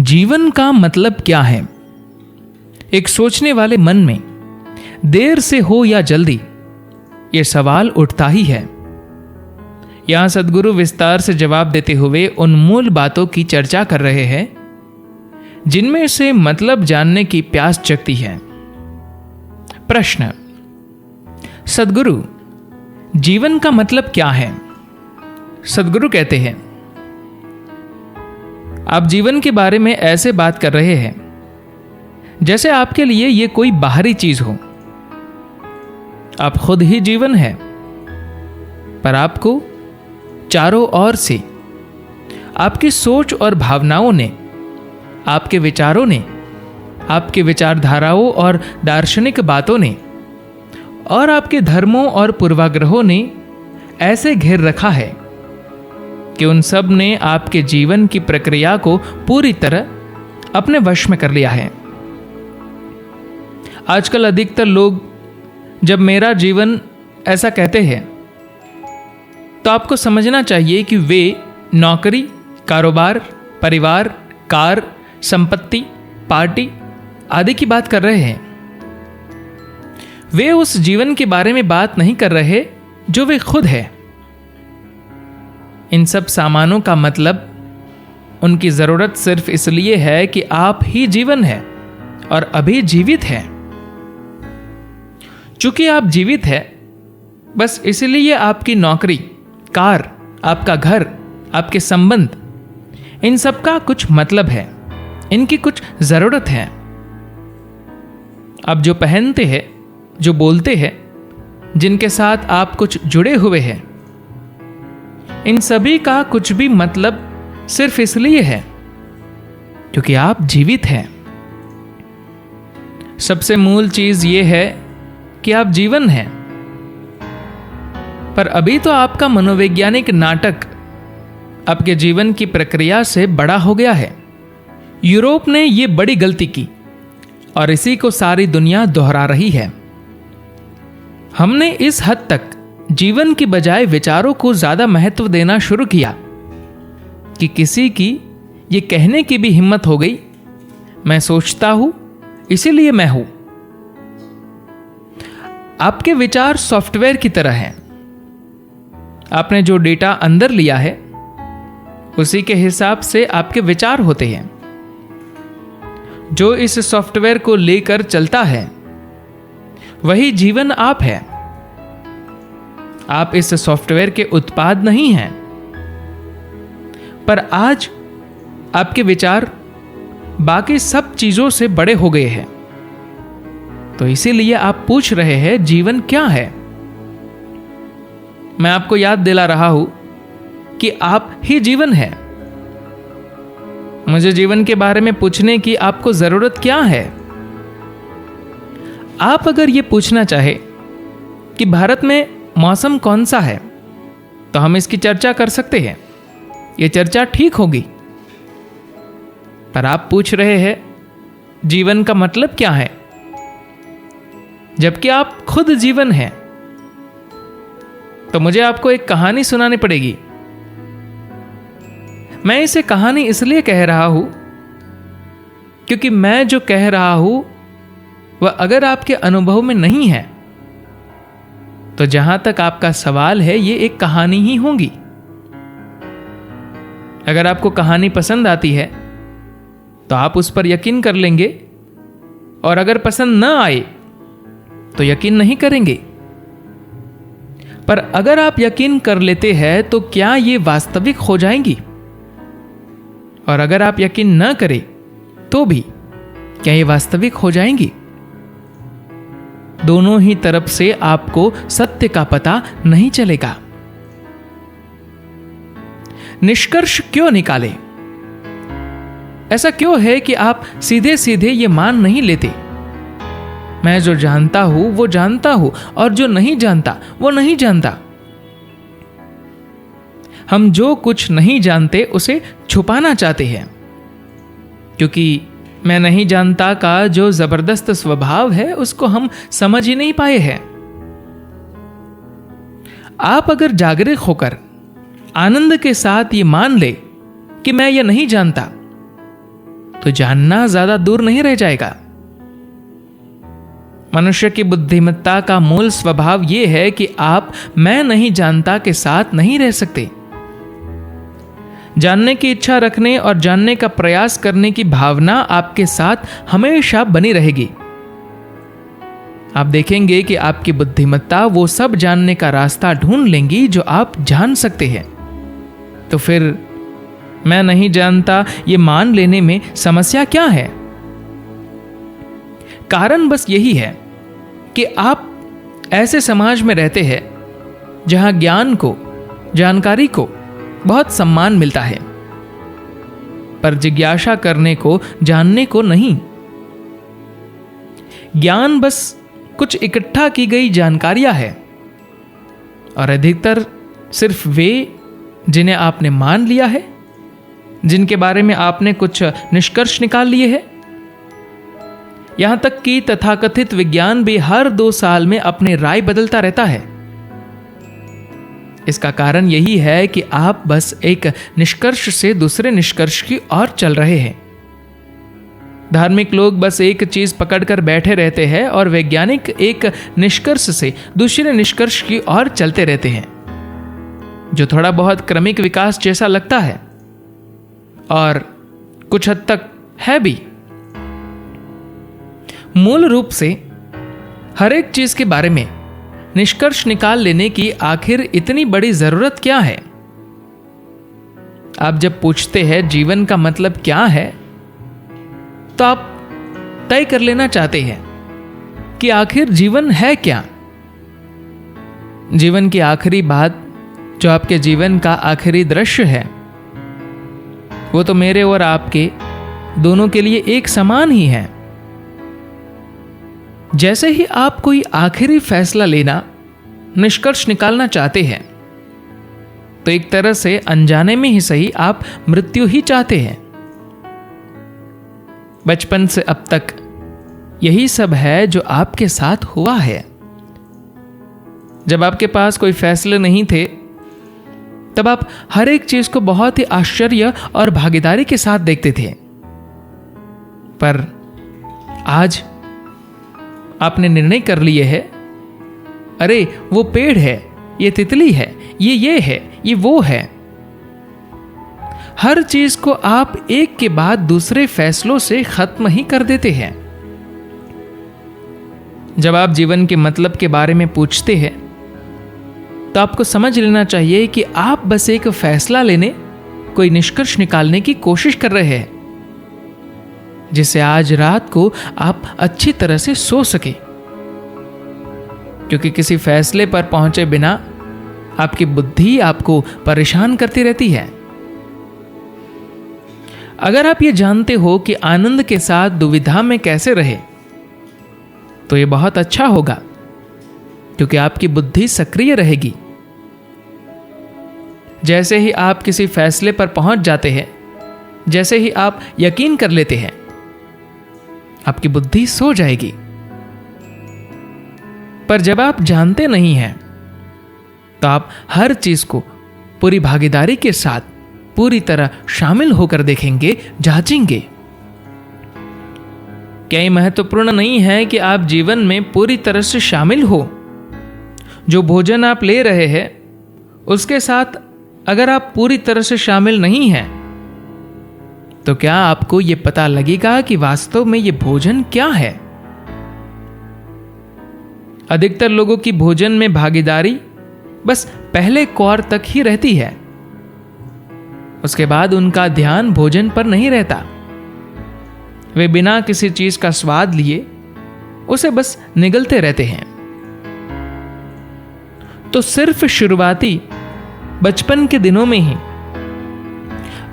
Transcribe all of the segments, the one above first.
जीवन का मतलब क्या है? एक सोचने वाले मन में देर से हो या जल्दी, यह सवाल उठता ही है। यहां सद्गुरु विस्तार से जवाब देते हुए उन मूल बातों की चर्चा कर रहे हैं जिनमें से मतलब जानने की प्यास जगती है। प्रश्न: सद्गुरु, जीवन का मतलब क्या है? सद्गुरु कहते हैं, आप जीवन के बारे में ऐसे बात कर रहे हैं जैसे आपके लिए यह कोई बाहरी चीज हो। आप खुद ही जीवन है, पर आपको चारों ओर से आपकी सोच और भावनाओं ने, आपके विचारों ने, आपके विचारधाराओं और दार्शनिक बातों ने और आपके धर्मों और पूर्वाग्रहों ने ऐसे घेर रखा है कि उन सब ने आपके जीवन की प्रक्रिया को पूरी तरह अपने वश में कर लिया है। आजकल अधिकतर लोग जब मेरा जीवन ऐसा कहते हैं तो आपको समझना चाहिए कि वे नौकरी, कारोबार, परिवार, कार, संपत्ति, पार्टी आदि की बात कर रहे हैं। वे उस जीवन के बारे में बात नहीं कर रहे जो वे खुद है। इन सब सामानों का मतलब उनकी जरूरत सिर्फ इसलिए है कि आप ही जीवन है और अभी जीवित है। चूंकि आप जीवित है, बस इसलिए आपकी नौकरी, कार, आपका घर, आपके संबंध, इन सब का कुछ मतलब है, इनकी कुछ जरूरत है। आप जो पहनते हैं, जो बोलते हैं, जिनके साथ आप कुछ जुड़े हुए हैं, इन सभी का कुछ भी मतलब सिर्फ इसलिए है क्योंकि आप जीवित हैं। सबसे मूल चीज यह है कि आप जीवन हैं, पर अभी तो आपका मनोवैज्ञानिक नाटक आपके जीवन की प्रक्रिया से बड़ा हो गया है। यूरोप ने यह बड़ी गलती की और इसी को सारी दुनिया दोहरा रही है। हमने इस हद तक जीवन की बजाय विचारों को ज्यादा महत्व देना शुरू किया कि किसी की यह कहने की भी हिम्मत हो गई, मैं सोचता हूं इसीलिए मैं हूं। आपके विचार सॉफ्टवेयर की तरह हैं। आपने जो डेटा अंदर लिया है उसी के हिसाब से आपके विचार होते हैं। जो इस सॉफ्टवेयर को लेकर चलता है वही जीवन आप है। आप इस सॉफ्टवेयर के उत्पाद नहीं हैं, पर आज आपके विचार बाकी सब चीजों से बड़े हो गए हैं। तो इसीलिए आप पूछ रहे हैं जीवन क्या है। मैं आपको याद दिला रहा हूं कि आप ही जीवन है। मुझे जीवन के बारे में पूछने की आपको जरूरत क्या है? आप अगर यह पूछना चाहे कि भारत में मौसम कौन सा है तो हम इसकी चर्चा कर सकते हैं, यह चर्चा ठीक होगी। पर आप पूछ रहे हैं जीवन का मतलब क्या है, जबकि आप खुद जीवन हैं। तो मुझे आपको एक कहानी सुनानी पड़ेगी। मैं इसे कहानी इसलिए कह रहा हूं क्योंकि मैं जो कह रहा हूं वह अगर आपके अनुभव में नहीं है तो जहां तक आपका सवाल है ये एक कहानी ही होगी। अगर आपको कहानी पसंद आती है तो आप उस पर यकीन कर लेंगे, और अगर पसंद न आए तो यकीन नहीं करेंगे। पर अगर आप यकीन कर लेते हैं तो क्या ये वास्तविक हो जाएंगी? और अगर आप यकीन न करें तो भी क्या ये वास्तविक हो जाएंगी? दोनों ही तरफ से आपको सत्य का पता नहीं चलेगा। निष्कर्ष क्यों निकाले? ऐसा क्यों है कि आप सीधे सीधे ये मान नहीं लेते, मैं जो जानता हूं वो जानता हूं और जो नहीं जानता वो नहीं जानता? हम जो कुछ नहीं जानते उसे छुपाना चाहते हैं, क्योंकि मैं नहीं जानता का जो जबरदस्त स्वभाव है उसको हम समझ ही नहीं पाए हैं। आप अगर जागरूक होकर आनंद के साथ ये मान ले कि मैं ये नहीं जानता, तो जानना ज्यादा दूर नहीं रह जाएगा। मनुष्य की बुद्धिमत्ता का मूल स्वभाव यह है कि आप मैं नहीं जानता के साथ नहीं रह सकते। जानने की इच्छा रखने और जानने का प्रयास करने की भावना आपके साथ हमेशा बनी रहेगी। आप देखेंगे कि आपकी बुद्धिमत्ता वो सब जानने का रास्ता ढूंढ लेंगी जो आप जान सकते हैं। तो फिर मैं नहीं जानता ये मान लेने में समस्या क्या है? कारण बस यही है कि आप ऐसे समाज में रहते हैं जहां ज्ञान को, जानकारी को बहुत सम्मान मिलता है, पर जिज्ञासा करने को, जानने को नहीं। ज्ञान बस कुछ इकट्ठा की गई जानकारियां है, और अधिकतर सिर्फ वे जिन्हें आपने मान लिया है, जिनके बारे में आपने कुछ निष्कर्ष निकाल लिए हैं। यहां तक कि तथाकथित विज्ञान भी हर 2 साल में अपनी राय बदलता रहता है। इसका कारण यही है कि आप बस एक निष्कर्ष से दूसरे निष्कर्ष की ओर चल रहे हैं। धार्मिक लोग बस एक चीज पकड़कर बैठे रहते हैं और वैज्ञानिक एक निष्कर्ष से दूसरे निष्कर्ष की ओर चलते रहते हैं, जो थोड़ा बहुत क्रमिक विकास जैसा लगता है और कुछ हद तक है भी। मूल रूप से हर एक चीज के बारे में निष्कर्ष निकाल लेने की आखिर इतनी बड़ी जरूरत क्या है? आप जब पूछते हैं जीवन का मतलब क्या है, तो आप तय कर लेना चाहते हैं कि आखिर जीवन है क्या। जीवन की आखिरी बात, जो आपके जीवन का आखिरी दृश्य है, वो तो मेरे और आपके दोनों के लिए एक समान ही है। जैसे ही आप कोई आखिरी फैसला लेना, निष्कर्ष निकालना चाहते हैं, तो एक तरह से अनजाने में ही सही आप मृत्यु ही चाहते हैं। बचपन से अब तक यही सब है जो आपके साथ हुआ है। जब आपके पास कोई फैसले नहीं थे, तब आप हर एक चीज को बहुत ही आश्चर्य और भागीदारी के साथ देखते थे। पर आज आपने निर्णय कर लिए है, अरे वो पेड़ है, ये तितली है, ये है, ये वो है। हर चीज को आप एक के बाद दूसरे फैसलों से खत्म ही कर देते हैं। जब आप जीवन के मतलब के बारे में पूछते हैं, तो आपको समझ लेना चाहिए कि आप बस एक फैसला लेने, कोई निष्कर्ष निकालने की कोशिश कर रहे हैं, जिससे आज रात को आप अच्छी तरह से सो सके। क्योंकि किसी फैसले पर पहुंचे बिना आपकी बुद्धि आपको परेशान करती रहती है। अगर आप ये जानते हो कि आनंद के साथ दुविधा में कैसे रहे, तो ये बहुत अच्छा होगा, क्योंकि आपकी बुद्धि सक्रिय रहेगी। जैसे ही आप किसी फैसले पर पहुंच जाते हैं, जैसे ही आप यकीन कर लेते हैं, आपकी बुद्धि सो जाएगी। पर जब आप जानते नहीं हैं, तो आप हर चीज को पूरी भागीदारी के साथ पूरी तरह शामिल होकर देखेंगे, जांचेंगे। क्या ये महत्वपूर्ण नहीं है कि आप जीवन में पूरी तरह से शामिल हो? जो भोजन आप ले रहे हैं, उसके साथ अगर आप पूरी तरह से शामिल नहीं हैं, तो क्या आपको यह पता लगेगा कि वास्तव में यह भोजन क्या है? अधिकतर लोगों की भोजन में भागीदारी बस पहले कौर तक ही रहती है। उसके बाद उनका ध्यान भोजन पर नहीं रहता। वे बिना किसी चीज का स्वाद लिए उसे बस निगलते रहते हैं। तो सिर्फ शुरुआती बचपन के दिनों में ही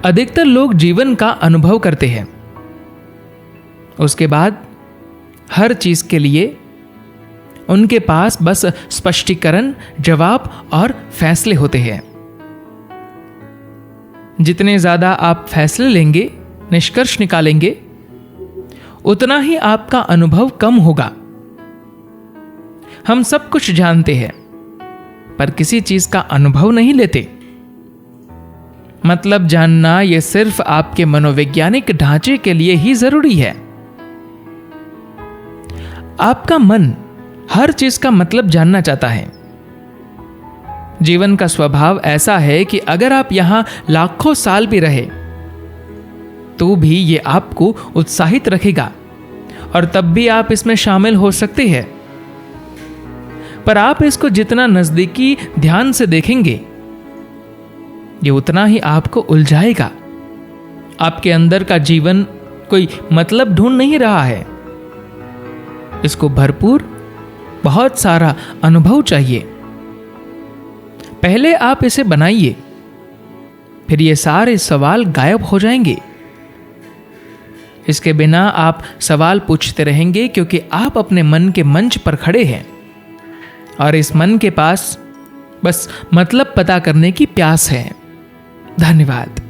अधिकतर लोग जीवन का अनुभव करते हैं। उसके बाद हर चीज के लिए उनके पास बस स्पष्टीकरण, जवाब और फैसले होते हैं। जितने ज्यादा आप फैसले लेंगे, निष्कर्ष निकालेंगे, उतना ही आपका अनुभव कम होगा। हम सब कुछ जानते हैं, पर किसी चीज का अनुभव नहीं लेते। मतलब जानना यह सिर्फ आपके मनोवैज्ञानिक ढांचे के लिए ही जरूरी है। आपका मन हर चीज का मतलब जानना चाहता है। जीवन का स्वभाव ऐसा है कि अगर आप यहां लाखों साल भी रहे तो भी यह आपको उत्साहित रखेगा और तब भी आप इसमें शामिल हो सकते हैं। पर आप इसको जितना नजदीकी ध्यान से देखेंगे ये उतना ही आपको उलझाएगा। आपके अंदर का जीवन कोई मतलब ढूंढ नहीं रहा है, इसको भरपूर बहुत सारा अनुभव चाहिए। पहले आप इसे बनाइए, फिर ये सारे सवाल गायब हो जाएंगे। इसके बिना आप सवाल पूछते रहेंगे क्योंकि आप अपने मन के मंच पर खड़े हैं और इस मन के पास बस मतलब पता करने की प्यास है। धन्यवाद।